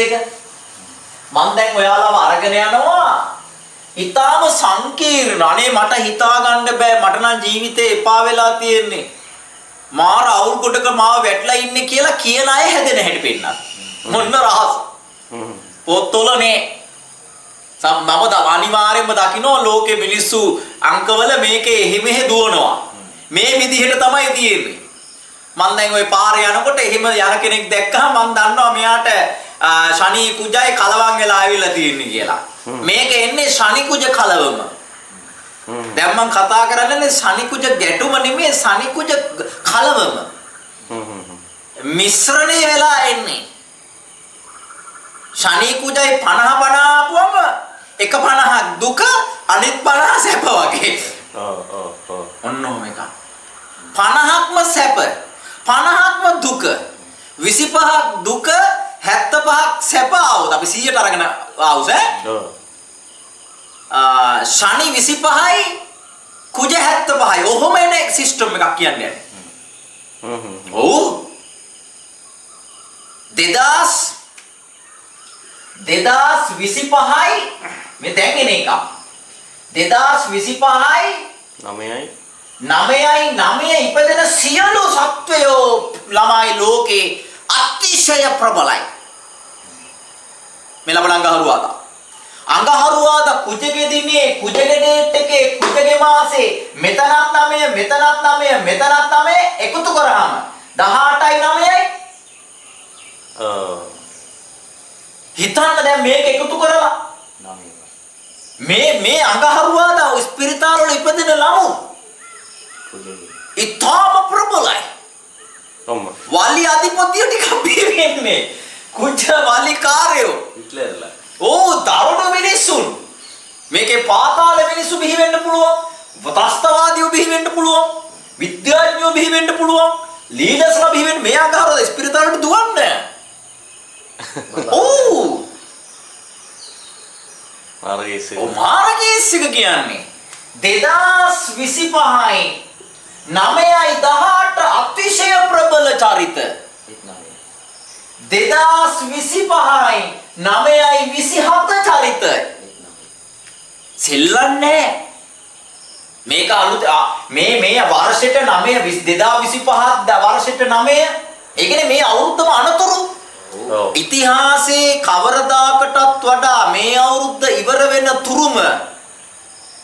දෙක? මම දැන් ඔයාලව අරගෙන යනවා. ඊටාම සංකීර්ණ. අනේ මට හිතා ගන්න බෑ. මට නම් ජීවිතේ එපා වෙලා තියෙන්නේ. මාර අවුල් කොටක මාව වැටලා ඉන්නේ කියලා කියන අය හැදෙන හැටි පෙන්නන. මොන්න රහස. පොත්වල නේ. මම අනිවාර්යයෙන්ම දකින්න ලෝකේ මිනිස්සු අංකවල මේකේ එහෙ මෙහෙ දුවනවා. මේ විදිහට තමයි තියෙන්නේ. මම දැන් ওই පාරේ යනකොට එහෙම යන කෙනෙක් දැක්කම මම දන්නවා මෙයාට ශනි කුජයි කලවම් වෙලා ආවිල්ලා තියෙන්නේ කියලා. මේක එන්නේ ශනි කුජ කලවම. දැන් මම කතා කරන්නේ ශනි කුජ ගැටුම නෙමෙයි ශනි කුජ කලවම. මිශ්‍රණය වෙලා එන්නේ. ශනි කුජයි 50 ආපුවම එක 50ක් දුක අනිත් 50 සැප වගේ. ඔන්නෝම එක. 50ක්ම සැප 50ක්ම දුක 25ක් දුක 75ක් සැප આવුත් අපි 100ට අරගෙන ආවුස් ශනි 25යි කුජ 75යි ඔහොම එන සිස්ටම් එකක් කියන්නේ. ඔව් 2025යි මේ දැන් එන එක 2025යි 9යි ඉපදෙන සියලු සත්වයෝ ළමයි ලෝකේ අතිශය ප්‍රබලයි. මේ ලබන අඟහරුවාදා කුජගේ දිනේ කුජගේ ඩේට් එකේ කුජගේ මාසේ මෙතනත් 9 එකතු කරාම 18යි 9යි හිතන්න දැන් මේක එකතු කරලා මේ අඟහරුවාදා ස්පිරිතාල වල ඉපදෙන ළමෝ ඉතාම ප්‍රබලයි. වලි අධිපතිය ටිකක් බිහිවෙන්නේ. කුජ වලි කාර්යෝ. හිට්ලර්ලා. ඕ දරුණු මිනිස්සුන්. මේකේ පාතාල මිනිස්සු බිහි වෙන්න පුළුවන්. ත්‍රස්තවාදීෝ බිහි වෙන්න පුළුවන්. විද්‍යාඥයෝ බිහි වෙන්න පුළුවන්. ලීඩර්ස්ලා බිහි වෙන්න මේ අඟහරුවාදා ස්පිරිතාලට දුවන්නේ. ඕ මාර්ගයේසික කියන්නේ 2025යි 9යි 18 අතිශය ප්‍රබල චරිත 2025යි 9යි 27 චරිත සෙල්ලන්නේ මේක අලුත් මේ වර්ෂෙට 9 2025 වර්ෂෙට 9 ඒ කියන්නේ මේ අවුරුද්දම අනතුරු ඉතිහාසයේ කවරදාකටත් වඩා මේ අවුරුද්ද ඉවර වෙන තුරුම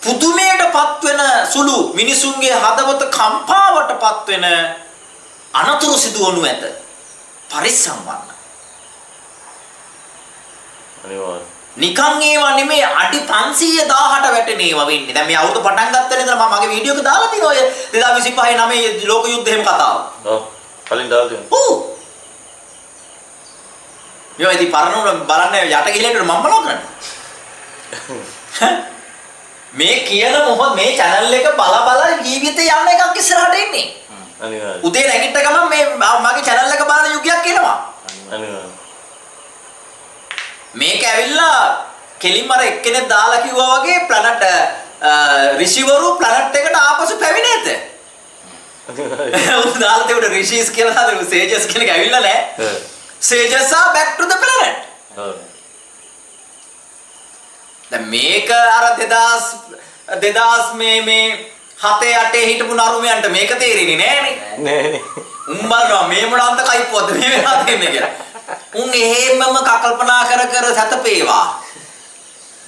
පුදුමයටපත් වෙන සුළු මිනිසුන්ගේ හදවත කම්පාවටපත් වෙන අනතුරු සිදුවනු ඇත. පරිස්සම් වන්න. අනිවාර්ය. නිකන් ඒවා නෙමෙයි අඩි 500,000ට වැටෙන ඒවා වෙන්නේ. දැන් මේ අවුරුදු පටන් ගත්ත ඉඳලා මම මගේ වීඩියෝ එක දාලා තියෙනවා ඔය 2025 9 ලෝක යුද්ධ එහෙම කතාව. ඔව්. කලින් දාලා තියෙනවා. ඔව්. මේ ඉතින් පරණුන බලන්න යට ගිහලා මම බලව කරන්නේ. මේ කියන මොහොත මේ channel එක බල ජීවිතේ යන එකක් ඉස්සරහට එන්නේ. අනිවාර්යයෙන්. උදේ නැගිට ගමන් මේ මගේ channel එක බලන යුගයක් එනවා. අනිවාර්යයෙන්. මේක ඇවිල්ලා කෙලින්ම අර එක්කෙනෙක් දාලා කිව්වා වගේ planet ඍෂිවරු planet එකට ආපසු පැමිණෙත. උන් දාලා තිබුණ ඍෂිස් කියලා දාලා sages කෙනෙක් ඇවිල්ලා නැහැ. Sages are back to the planet. දැන් මේක අර 2000 මේ 7-8 හිටපු නරුමයන්ට මේක තේරෙන්නේ නෑනේ. නෑනේ. උන් බලනවා මේ මොන අන්ත කයිප්පුවක්ද මේ වෙලා තියෙන්නේ කියලා. උන් එහෙමම කල්පනා කර සැතපේවා.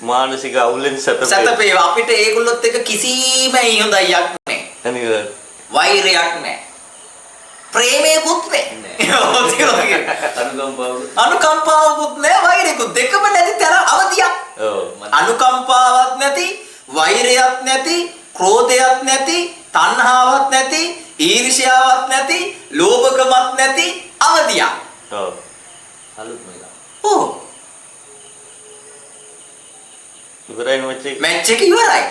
මානසික අවුලෙන් සැතපේවා. අපිට ඒගොල්ලොත් එක කිසිම හොඳයියක් නෑ. අනිවාර්යයෙන්. වෛරයක් නෑ. ප්‍රේමයකුත් නෑ. අනුකම්පාවකුත් නෑ වෛරයකුත් දෙකම නැති තැන අවදියක්. අනුකම්පාවක් නැති වෛරයක් නැති ක්‍රෝධයක් නැති තණ්හාවක් නැති ඊර්ෂ්‍යාවක් නැති ලෝභකමක් නැති අවදියක්. ඔව්. අලුත් මේක. ඔව්. ඉවරයි මැච් එක ඉවරයි.